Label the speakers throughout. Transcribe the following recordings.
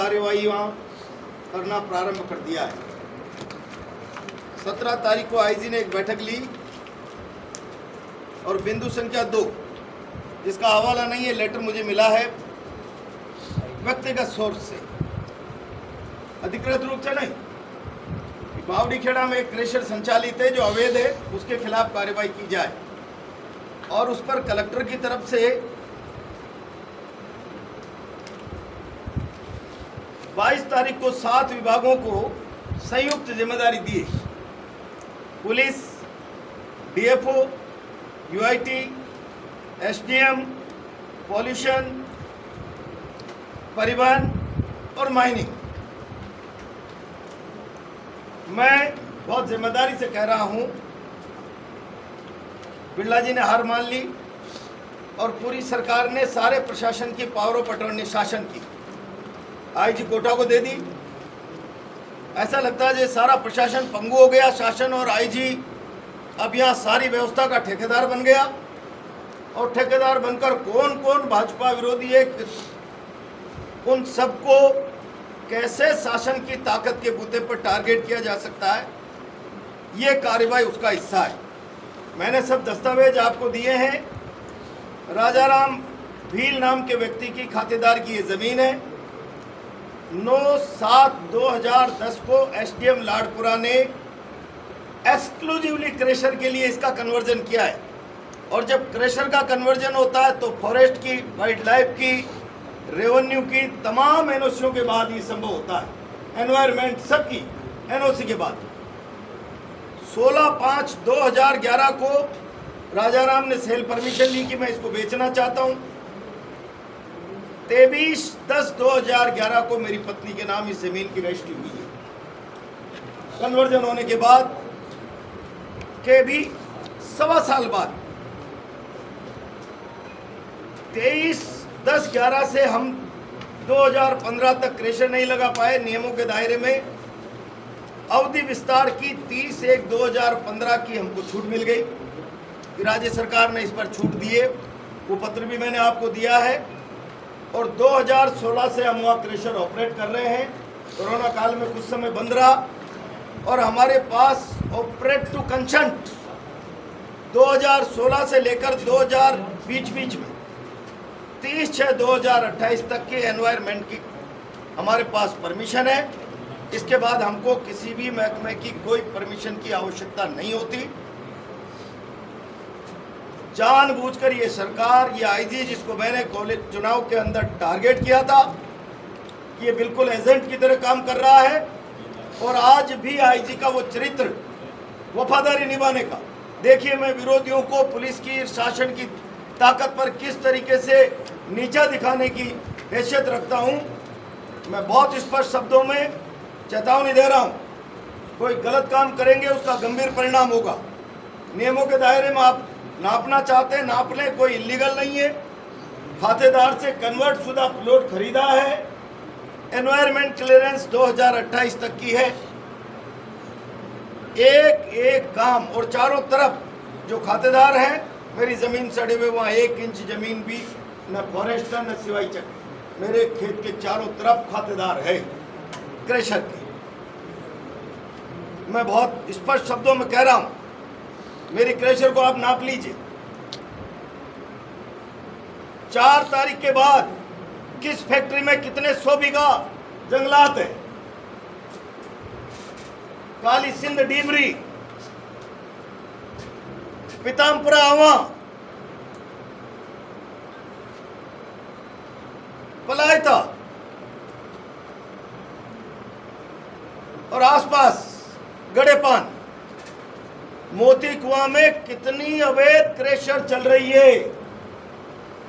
Speaker 1: कार्यवाही वहाँ करना प्रारंभ कर दिया है। 17 तारीख को आईजी ने एक बैठक ली और बिंदु संख्या 2, जिसका हवाला नहीं है, लेटर मुझे मिला है व्यक्तिगत सोर्स से, अधिकृत रूप से नहीं, बावड़ी खेड़ा में एक क्रेशर संचालित है जो अवैध है, उसके खिलाफ कार्रवाई की जाए और उस पर कलेक्टर की तरफ से 22 तारीख को 7 विभागों को संयुक्त जिम्मेदारी दी। Police, DFO, UIT, SDM, pollution, परिवहन और माइनिंग। मैं बहुत जिम्मेदारी से कह रहा हूं, बिरला जी ने हार मान ली और पूरी सरकार ने सारे प्रशासन की पावर ऑफ अटॉर्नी शासन की आईजी कोटा को दे दी। ऐसा लगता है जैसे सारा प्रशासन पंगु हो गया, शासन और आईजी अब यहाँ सारी व्यवस्था का ठेकेदार बन गया। और ठेकेदार बनकर कौन कौन भाजपा विरोधी है, उन सबको कैसे शासन की ताकत के बूते पर टारगेट किया जा सकता है, ये कार्रवाई उसका हिस्सा है। मैंने सब दस्तावेज आपको दिए हैं। राजाराम भील नाम के व्यक्ति की खातेदार की ये ज़मीन है। 9/7/2010 को एसडीएम लाडपुरा ने एक्सक्लूसिवली क्रेशर के लिए इसका कन्वर्जन किया है। और जब क्रेशर का कन्वर्जन होता है तो फॉरेस्ट की, वाइल्ड लाइफ की, रेवेन्यू की तमाम एनओसीओं के बाद ये संभव होता है, एनवायरमेंट सबकी एनओसी के बाद। 16/5/2011 को राजाराम ने सेल परमिशन ली कि मैं इसको बेचना चाहता हूँ। 23/10/2011 को मेरी पत्नी के नाम इस जमीन की रजिस्ट्री हुई है। कन्वर्जन होने के बाद के भी 1.25 साल बाद 23/10/11 से हम 2015 तक क्रेशर नहीं लगा पाए नियमों के दायरे में। अवधि विस्तार की 30/1/2015 की हमको छूट मिल गई। राज्य सरकार ने इस पर छूट दिए, वो पत्र भी मैंने आपको दिया है। और 2016 से हम वहाँ क्रेशर ऑपरेट कर रहे हैं। कोरोना काल में कुछ समय बंद रहा और हमारे पास ऑपरेट टू कंसेंट 2016 से लेकर 2000 बीच में 30/6/2028 तक के एनवायरनमेंट की हमारे पास परमिशन है। इसके बाद हमको किसी भी महकमे की कोई परमिशन की आवश्यकता नहीं होती। जानबूझकर ये सरकार, ये आईजी जिसको मैंने कॉलेज चुनाव के अंदर टारगेट किया था, ये बिल्कुल एजेंट की तरह काम कर रहा है। और आज भी आईजी का वो चरित्र वफादारी निभाने का, देखिए मैं विरोधियों को पुलिस की, शासन की ताकत पर किस तरीके से नीचा दिखाने की हैसियत रखता हूँ। मैं बहुत स्पष्ट शब्दों में चेतावनी दे रहा हूँ, कोई गलत काम करेंगे उसका गंभीर परिणाम होगा। नियमों के दायरे में आप नापना चाहते हैं नाप लें, कोई इलीगल नहीं है। खातेदार से कन्वर्ट शुदा प्लॉट खरीदा है, एनवायरमेंट क्लियरेंस 2028 तक की है। एक एक काम, और चारों तरफ जो खातेदार हैं, मेरी ज़मीन सड़े हुए वहाँ 1 इंच ज़मीन भी न फॉरेस्ट न सिवाई चक, मेरे खेत के चारों तरफ खातेदार है क्रेशर के। मैं बहुत स्पष्ट शब्दों में कह रहा हूँ, मेरी क्रेशर को आप नाप लीजिए। 4 तारीख के बाद किस फैक्ट्री में कितने 100 बीघा जंगलात है। काली सिंध डीबरी, पीताम्बरा आवा, पलायता और आसपास गड़ेपान, मोती कुआं में कितनी अवैध क्रेशर चल रही है।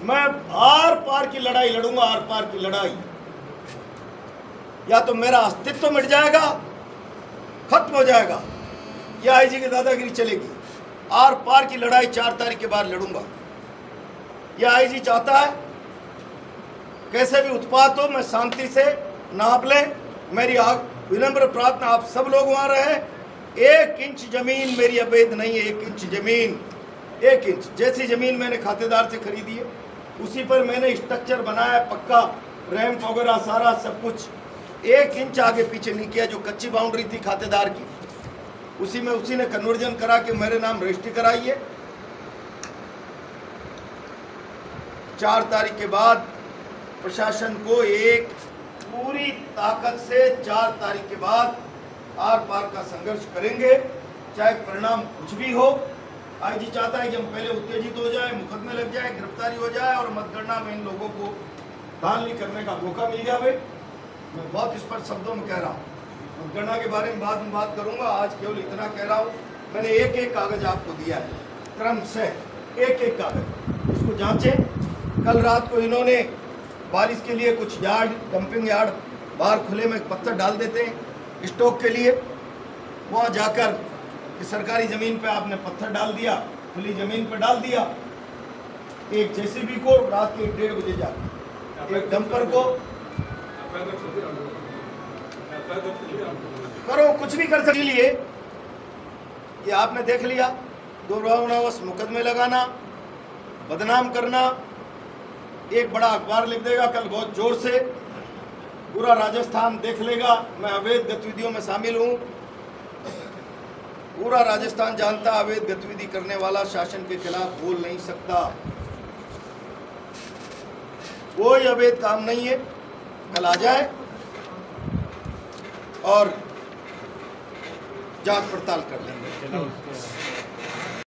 Speaker 1: मैं आर पार की लड़ाई लड़ूंगा, आर पार की लड़ाई। या तो मेरा अस्तित्व मिट जाएगा, खत्म हो जाएगा, या आईजी की दादागिरी चलेगी। आर पार की लड़ाई 4 तारीख के बाद लड़ूंगा। यह आईजी चाहता है कैसे भी उत्पात हो, मैं शांति से नाप लें। मेरी विनम्र प्रार्थना, आप सब लोग वहां रहे। 1 इंच जमीन मेरी अवैध नहीं है। 1 इंच जमीन, 1 इंच जैसी जमीन मैंने खातेदार से खरीदी है, उसी पर मैंने स्ट्रक्चर बनाया, पक्का रैंप वगैरह सारा सब कुछ 1 इंच आगे पीछे नहीं किया। जो कच्ची बाउंड्री थी खातेदार की, उसी में उसी ने कन्वर्जन करा के मेरे नाम रजिस्ट्री कराई है। 4 तारीख के बाद प्रशासन को एक पूरी ताकत से 4 तारीख के बाद आर पार का संघर्ष करेंगे, चाहे परिणाम कुछ भी हो। आईजी चाहता है कि हम पहले उत्तेजित हो जाए, मुकदमे लग जाए, गिरफ्तारी हो जाए और मतगणना में इन लोगों को धांधली करने का मौका मिल जाए। मैं बहुत स्पष्ट शब्दों में कह रहा हूँ, मतगणना के बारे में बाद में बात करूंगा, आज केवल इतना कह रहा हूँ। मैंने एक कागज आपको दिया है, क्रम से एक कागज, इसको जांचें। कल रात को इन्होंने बारिश के लिए कुछ यार्ड, डंपिंग यार्ड बाहर खुले में पत्थर डाल देते हैं स्टॉक के लिए, वहाँ जाकर कि सरकारी ज़मीन पे आपने पत्थर डाल दिया, खुली ज़मीन पे डाल दिया। एक जेसीबी को रात के 1:30 बजे जाकर, एक डंपर को करो, कुछ भी कर सकते। लिए ये आपने देख लिया, दुर्भावनावश मुकदमे लगाना, बदनाम करना। एक बड़ा अखबार लिख देगा कल बहुत जोर से, पूरा राजस्थान देख लेगा मैं अवैध गतिविधियों में शामिल हूँ। पूरा राजस्थान जानता अवैध गतिविधि करने वाला शासन के खिलाफ बोल नहीं सकता। कोई अवैध काम नहीं है। कल आ जाए और जांच पड़ताल कर लेंगे।